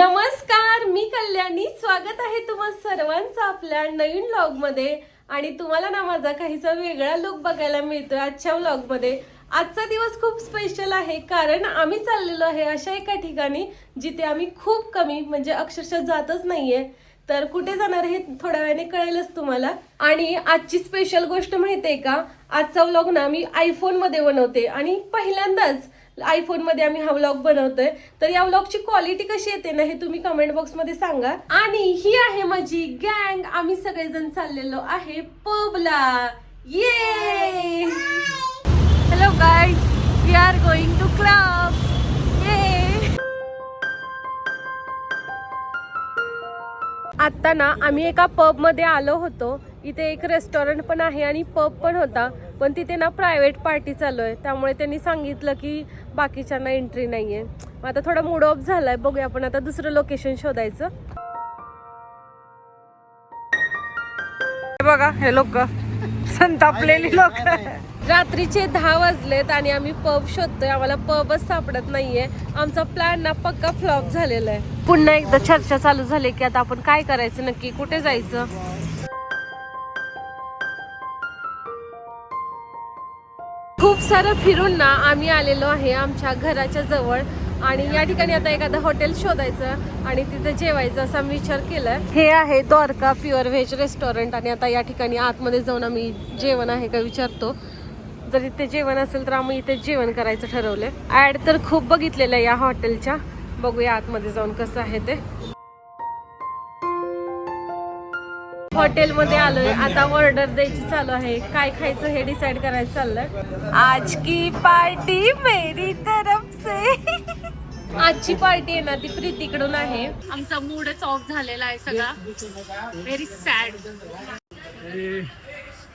नमस्कार, मी कल्याणी. स्वागत आहे तुम्हा सर्वांचं आपल्या नवीन व्लॉग मध्ये. आणि तुम्हाला ना माझा काहीसा वेगळा लुक बघायला मिळतोय आजच्या व्लॉग मध्ये. आजचा दिवस खूप स्पेशल आहे कारण आम्ही चाललेलो आहे अशा एका ठिकाणी जिथे आम्ही खूप कमी म्हणजे अक्षरशः जातच नाहीये. तर कुठे जाणार हे थोड्या वेळाने कळेलच तुम्हाला. आणि आजची स्पेशल गोष्ट माहितीये का, आजचा व्लॉग ना मी आयफोन मध्ये बनवते आणि पहिल्यांदाच आयफोन मध्ये आम्ही हा व्लॉग बनवतोय. तर या व्लॉगची क्वालिटी कशी येते ना हे तुम्ही कमेंट बॉक्स मध्ये सांगा. आणि ही आहे माझी गँग. आम्ही सगळेजण चाललेलो आहे पबला. ये hello guys, we are going to club. ये आता ना आम्ही एका पब मध्ये आलो होतो. इथे एक रेस्टॉरंट पण आहे आणि पब पण होता, पण तिथे ना प्रायव्हेट पार्टी चालू आहे. त्यामुळे त्यांनी सांगितलं की बाकीच्यांना एंट्री नाहीये. आता थोडा मूड ऑफ झालाय. बघूया आपण आता दुसरं लोकेशन शोधायचं. बघा हे लोक संतापलेली लोक. रात्रीचे 10 वाजलेत आणि आम्ही पब शोधतोय. आम्हाला पबच सापडत नाहीये. आमचा प्लॅन ना पक्का फ्लॉप झालेला आहे. पुन्हा एकदा चर्चा चालू झाली की आता आपण काय करायचं, नक्की कुठे जायचं. खूप सारं फिरून ना आम्ही आलेलो आहे आमच्या घराच्या जवळ. आणि या ठिकाणी आता एखादं हॉटेल शोधायचं आणि तिथे जेवायचं असा मी विचार केलाय. हे आहे द्वारका प्युअर व्हेज रेस्टॉरंट. आणि आता या ठिकाणी आतमध्ये जाऊन आम्ही जेवण आहे का विचारतो. जर इथे जेवण असेल तर आम्ही इथे जेवण करायचं ठरवलंय. ऍड तर खूप बघितलेलं आहे या हॉटेलच्या. बघूया आतमध्ये जाऊन कसं आहे ते. हॉटेलमध्ये आलोय. आता ऑर्डर द्यायची चालू आहे. काय खायचं हे डिसाइड करायचं चाललंय. आज की पार्टी मेरी तरफ से. आजची पार्टी आहे ना ती प्रीतीकडून आहे. आमचा मूडच ऑफ झालेला आहे सगळा. Very sad.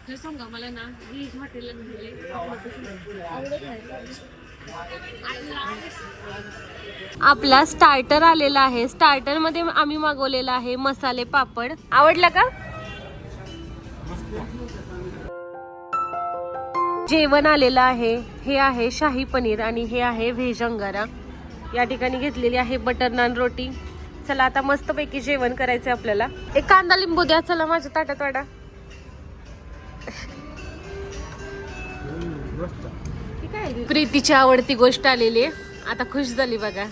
हे सांगा मला ना ही हॉटेलला आपला स्टार्टर आलेला आहे. स्टार्टर मध्ये आम्ही मागवलेला आहे मसाले पापड. आवडला का? जेवण आलेलं आहे. हे आहे शाही पनीर आणि हे आहे व्हेज अंगारा. या ठिकाणी घेतलेली आहे बटर नान रोटी. चला आता मस्त पैकी जेवण करायचंय आपल्याला. एक कांदा लिंबू द्या चला माझ्या ताटात वाडा. प्रीतीची आवडती गोष्ट आलेली आहे. आता खुश झाली बघा.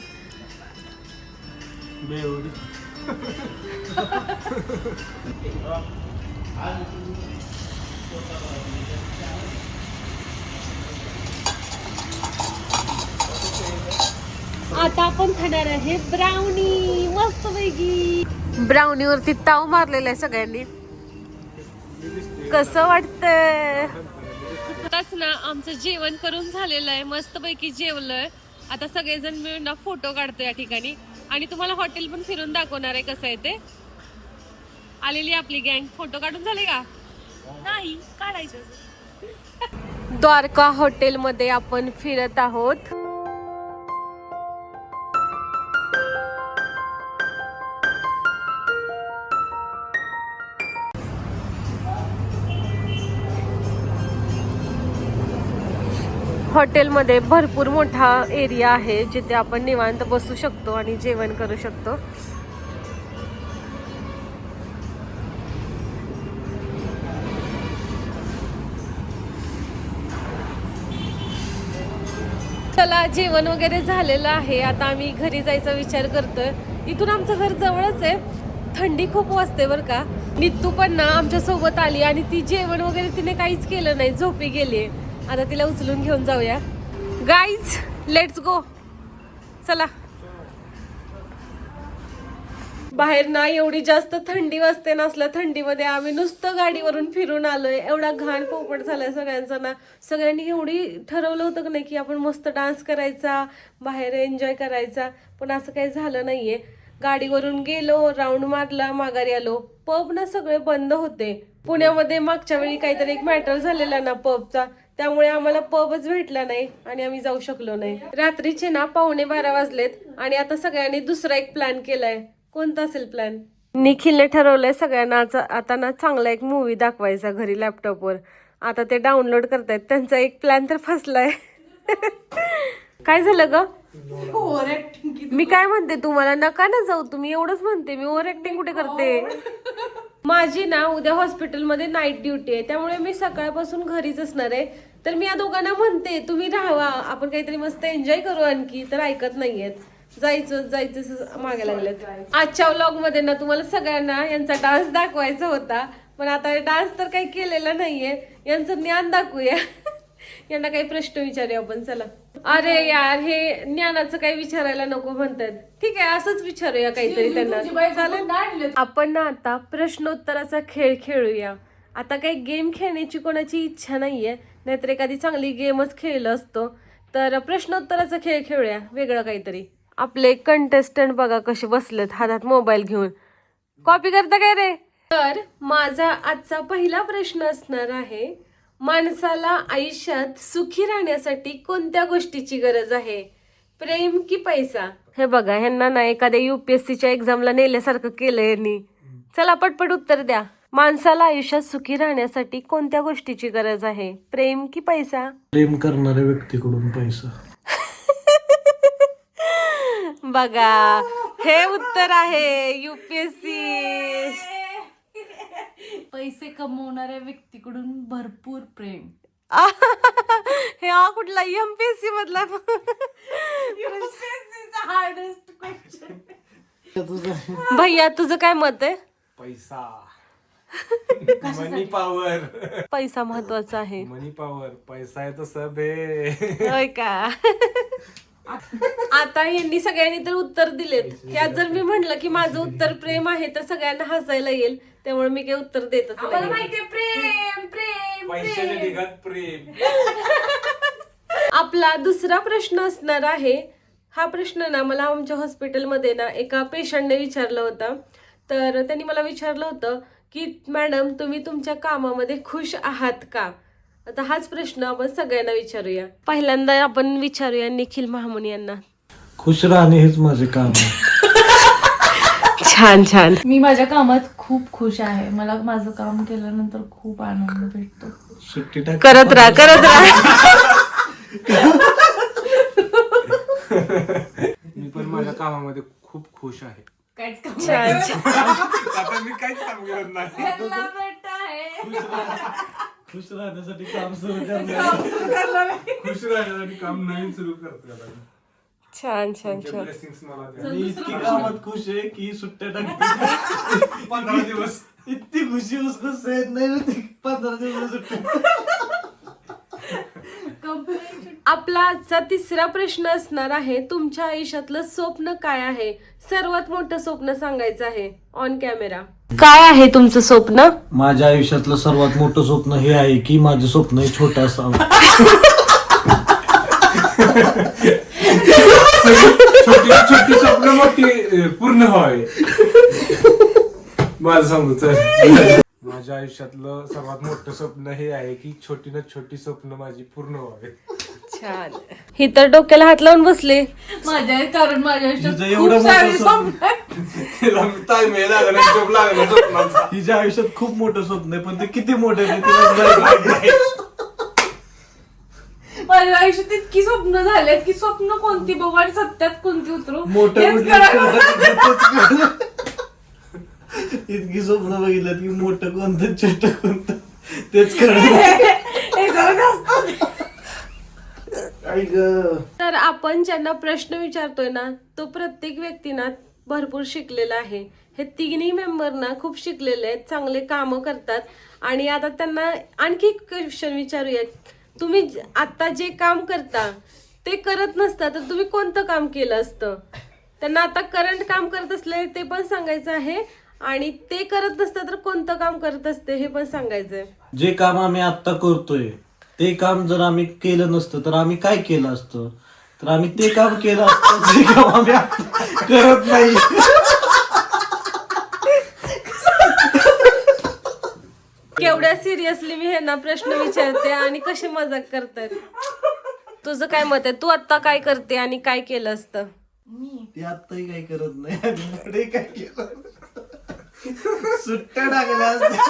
आता आपण खाणार आहे ब्राउनी. मस्त पैकी ब्राउनी वरती ताव मारलेला आहे सगळ्यांनी. कसं वाटतंय? आताच ना आमचं जेवण करून झालेलं आहे. मस्त पैकी जेवलोय. आता सगळेजण मिळून ना फोटो काढतो या ठिकाणी. आणि तुम्हाला हॉटेल पण फिरून दाखवणार आहे कसं आहे ते. आलेली आपली गँग. फोटो काढून झाले का? नाही काढायचं. द्वारका हॉटेल मध्ये आपण फिरत आहोत. हॉटेलमध्ये भरपूर मोठा एरिया आहे जिथे आपण निवांत बसू शकतो आणि जेवण करू शकतो. चला जेवण वगैरे झालेलं आहे. आता आम्ही घरी जायचा विचार करतोय. इथून आमचं घर जवळच आहे. थंडी खूप वाजते बरं का. नित्तू पण ना आमच्या सोबत आली आणि ती जेवण वगैरे तिने काहीच केलं नाही, झोपी गेली. आता तिला उचलून घेऊन जाऊया. Guys let's go. चला. बाहेर ना एवढी जास्त थंडी वाजते. नसल्या थंडीमध्ये आम्ही नुसतं गाडीवरून फिरून आलोय. एवढा घाण पोपट झालाय सगळ्यांचा ना. सगळ्यांनी एवढी ठरवलं होतं की नाही की आपण मस्त डान्स करायचा, बाहेर एन्जॉय करायचा, पण असं काही झालं नाहीये. गाडीवरून गेलो, राऊंड मारला, माघारी आलो. पब ना सगळे बंद होते. पुण्यामध्ये मागच्या वेळी काहीतरी एक मॅटर झालेला ना पबचा, त्यामुळे आम्हाला पबच भेटला नाही आणि आम्ही जाऊ शकलो नाही. रात्रीचे ना 11:15 वाजलेत आणि आता सगळ्यांनी दुसरा एक प्लॅन केलाय. कोणता असेल प्लॅन? निखिलने ठरवलंय सगळ्यांना आता ना चांगला एक मूवी दाखवायचा घरी लॅपटॉपवर. आता ते डाउनलोड करतायत. त्यांचा एक प्लॅन तर फसलाय. काय झालं ग? ओव्हर ऍक्टिंग किती. मी काय म्हणते तुम्हाला, नका ना जाऊ तुम्ही, एवढंच म्हणते मी. ओव्हर ऍक्टिंग कुठे करते? माझी ना उद्या हॉस्पिटलमध्ये नाईट ड्युटी आहे, त्यामुळे मी सकाळपासून घरीच असणार आहे. तर मी या दोघांना म्हणते तुम्ही राहावा, आपण काहीतरी मस्त एन्जॉय करू आणखी, तर ऐकत नाहीयेत. जायचं मागे लागलेत. आजच्या व्लॉग मध्ये ना तुम्हाला सगळ्यांना यांचा डान्स दाखवायचा होता, पण आता डान्स तर काही केलेला नाहीये. यांचं ज्ञान दाखवूया. यांना काही प्रश्न विचारूया आपण. चला. अरे यार, हे ज्ञानाचं काही विचारायला नको म्हणतात. ठीक आहे, असंच विचारूया काहीतरी त्यांना. चालेल. आपण ना आता प्रश्नोत्तराचा खेळ खेळूया. आता काही गेम खेळण्याची कोणाची इच्छा नाहीये, नाहीतर एखादी चांगली गेमच खेळलं असतो. तर प्रश्नोत्तराचा खेळ खेळूया, वेगळं काहीतरी. आपले कंटेस्टंट बघा कसे बसलेत हातात मोबाईल घेऊन. कॉपी करता काय रे? तर माझा आजचा पहिला प्रश्न असणार आहे, माणसाला आयुष्यात सुखी राहण्यासाठी कोणत्या गोष्टीची गरज आहे? प्रेम की पैसा? हे बघा, ह्यांना ना एखाद्या UPSCच्या एक्झामला नेल्यासारखं केलं यांनी. चला पटपट उत्तर द्या. माणसाला आयुष्यात सुखी राहण्यासाठी कोणत्या गोष्टीची गरज आहे? प्रेम की पैसा? प्रेम करणाऱ्या व्यक्तीकडून पैसा. बघा, हे उत्तर आहे UPSC. पैसे कमवणाऱ्या व्यक्तीकडून भरपूर प्रेम. हे हा कुठला MPSC मधला? Hardest question. भैया तुझं काय मत आहे? पैसा. मनी पॉवर. पैसा महत्वाचा आहे. मनी पॉवर. पैसा आहे तो सब है. होय का? आता यांनी सगळ्यांनी तर उत्तर दिलेत. ह्यात जर मी म्हटलं की माझं उत्तर प्रेम आहे, तर सगळ्यांना हसायला येईल. त्यामुळे मी काही उत्तर देतच नाही. माहितीये प्रेम प्रेम पैशाच्या ढिगात प्रेम. आपला दुसरा प्रश्न असणार आहे. हा प्रश्न ना मला आमच्या हॉस्पिटलमध्ये ना एका पेशंटने विचारला होता. तर त्यांनी मला विचारलं होतं की मॅडम, तुम्ही तुमच्या कामामध्ये खुश आहात का? आता हाच प्रश्न आपण सगळ्यांना विचारूया. पहिल्यांदा आपण विचारूया निखिल महामुनी यांना. खुश राहणे हेच माझे काम आहे. छान छान. मी माझ्या कामात खूप खुश आहे. मला माझं काम केल्यानंतर खूप आनंद भेटतो. सुट्टी टाक. करत राहा. मी पण माझ्या कामामध्ये खूप खुश आहे. काहीच काम आता मी काहीच काम करत नाही. खुश राहण्यासाठी काम सुरू करणार. खुश राहण्यासाठी काम नवीन सुरू करतो. छान छान छान. ब्लेसिंग्स मला द्या. मी इतकी कामात खुश आहे की सुट्ट्या टाकते. 15 दिवस. इतकी खुशी उसको सहन नाही होती. 15 दिवस सुट्ट्या. आपला आजचा तिसरा प्रश्न असणार आहे, तुमच्या आयुष्यातलं स्वप्न काय आहे? सर्वात मोठं स्वप्न सांगायचं आहे ऑन कॅमेरा. काय आहे तुमचं स्वप्न? माझ्या आयुष्यातलं सर्वात मोठं स्वप्न हे आहे की माझं स्वप्न हे छोटं असावं. छोटी स्वप्न मोठी पूर्ण व्हावे. माझं सांगू चल. माझ्या आयुष्यातलं सर्वात मोठं स्वप्न हे आहे की छोटी ना छोटी स्वप्न माझी पूर्ण व्हावे. छान. ही तर डोक्याला हात लावून बसले. कारण माझ्या आयुष्यात तुझं खूप एवढं सारे मोठं स्वप्न आहेत. हिच्या आयुष्यात खूप मोठं स्वप्न आहे, पण ते किती मोठे आहे तिला माहित नाही. माझ्या आयुष्यात इतकी स्वप्न झालेत की स्वप्न कोणती बघू आणि सत्यात कोणती उतरू मोठं हेच कुठलं कळायला छोटं इतकी स्वप्न बघितलं की मोठं कोणतं छोटं कोणतं तेच कळलं. हे जरा जास्त. तर आपण ज्यांना प्रश्न विचारतोय ना, तो प्रत्येक व्यक्ती ना भरपूर शिकलेला आहे. हे तिन्ही मेंबर ना खूप शिकलेले आहेत, चांगले कामं करतात. आणि आता त्यांना आणखी क्वेश्चन विचारूयात. तुम्ही आता जे काम करता ते करत नसता तर तुम्ही कोणतं काम केलं असतं? त्यांना आता करंट काम करत असले ते पण सांगायचं आहे, आणि ते करत नसतं तर कोणतं काम करत असते हे पण सांगायचंय. जे काम आम्ही आता करतोय ते काम जर आम्ही केलं नसतं तर आम्ही काय केलं असतं? तर आम्ही ते काम केलं असतं जे काम आम्ही आता करत नाही. केवढ्या सिरियसली मी ह्यांना प्रश्न विचारते आणि कसे मजाक करतात. तुझं काय मत आहे? तू आता काय करते आणि काय केलं असतं? ते आताही काही करत नाही आणि पुढे काय केलं सुट्ट्या टाकल्या असत्या.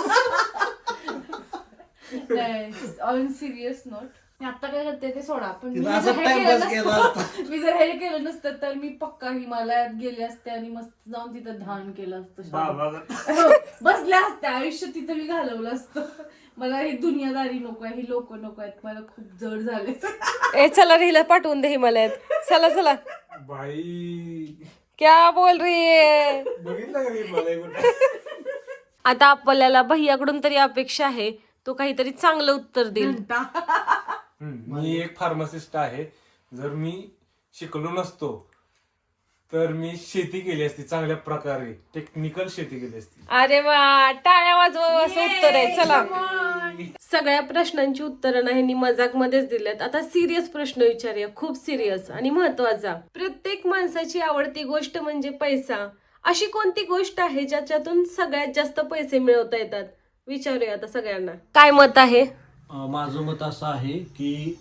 ऑन सिरियस नोट, आता काय करते ते सोडा, पण मी तिला जर असं हे केलं टाइमपास केला नसतं- मी जर हे केलं नसतं तर मी पक्का हिमालयात गेले असते आणि मस्त जाऊन तिथं ध्यान केलं असतं. बसल्या असत्या, आयुष्य तिथं मी घालवलं असतं. मला ही दुनियादारी नको आहे, ही लोक नको आहेत, मला खूप जड झाले. ए चला रीला पाठवून दे हिमालयात. चला चला. बाई क्या बोल रही है? बघितलं का रे मला कुठे? आता आपल्याला भैयाकडून तरी अपेक्षा आहे तो काहीतरी चांगलं उत्तर देईल. मी एक फार्मासिस्ट आहे. जर मी शिकलो नसतो तर मी शेती केली असती, चांगल्या प्रकारे टेक्निकल शेती केली असती. अरे वा, टाळ्या वाजवा असं उत्तर आहे. चला, सगळ्या प्रश्नांची उत्तरं ह्यांनी मजाक मध्येच दिलेत. आता सिरियस प्रश्न विचारूया, खूप सिरियस आणि महत्वाचा. प्रत्येक माणसाची आवडती गोष्ट म्हणजे पैसा. अशी कोणती गोष्ट आहे ज्याच्यातून सगळ्यात जास्त पैसे मिळवता येतात? विचारूया आता सगळ्यांना, काय मत आहे? माझं मत असं आहे की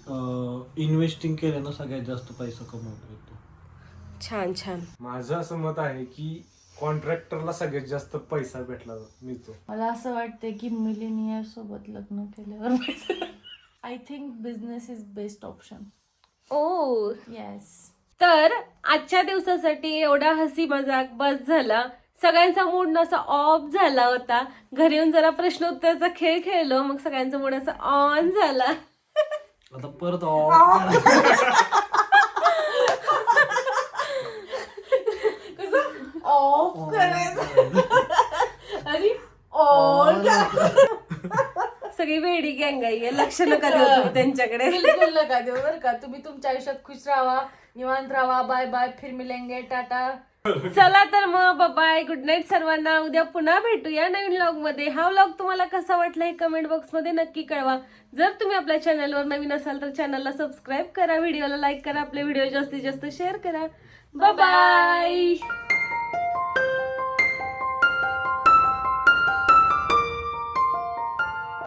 इन्व्हेस्टिंग केल्यानं सगळ्यात जास्त पैसा कमवता येतो. छान छान. माझं असं मत आहे की कॉन्ट्रॅक्टरला सगळ्यात जास्त पैसा भेटला मिळतो. मला असं वाटतंय की मिलेनियर सोबत लग्न केल्यावर I think business is best option. Oh yes. तर आजच्या दिवसासाठी एवढा हसी मजाक बस झाला. सगळ्यांचा मूड असा ऑफ झाला होता. घरी येऊन जरा प्रश्न उत्तराचा खेळ खेळलो, मग सगळ्यांचा मूड असा ऑन झाला. आता परत ऑफ करायचं आणि ऑन. सगळी वेडी गँग आहे, लक्ष नका देऊ तुम्ही त्यांच्याकडे. बिलकुल नका देऊ बरं का. तुम्ही तुमच्या आयुष्यात खुश राहा, निवांत राहा. बाय बाय, फिर मिलेंगे, टाटा. चला तर मग बाय, गुड नाईट सर्वांना. उद्या पुन्हा भेटूया नवीन व्लॉग मध्ये. हा व्लॉग तुम्हाला कसा वाटला हे कमेंट बॉक्स मध्ये नक्की कळवा. जर तुम्ही आपल्या चॅनलवर नवीन असाल तर चॅनलला सबस्क्राईब करा, व्हिडिओला लाईक करा, आपले व्हिडिओ जास्तीत जास्त शेअर करा. Bye bye.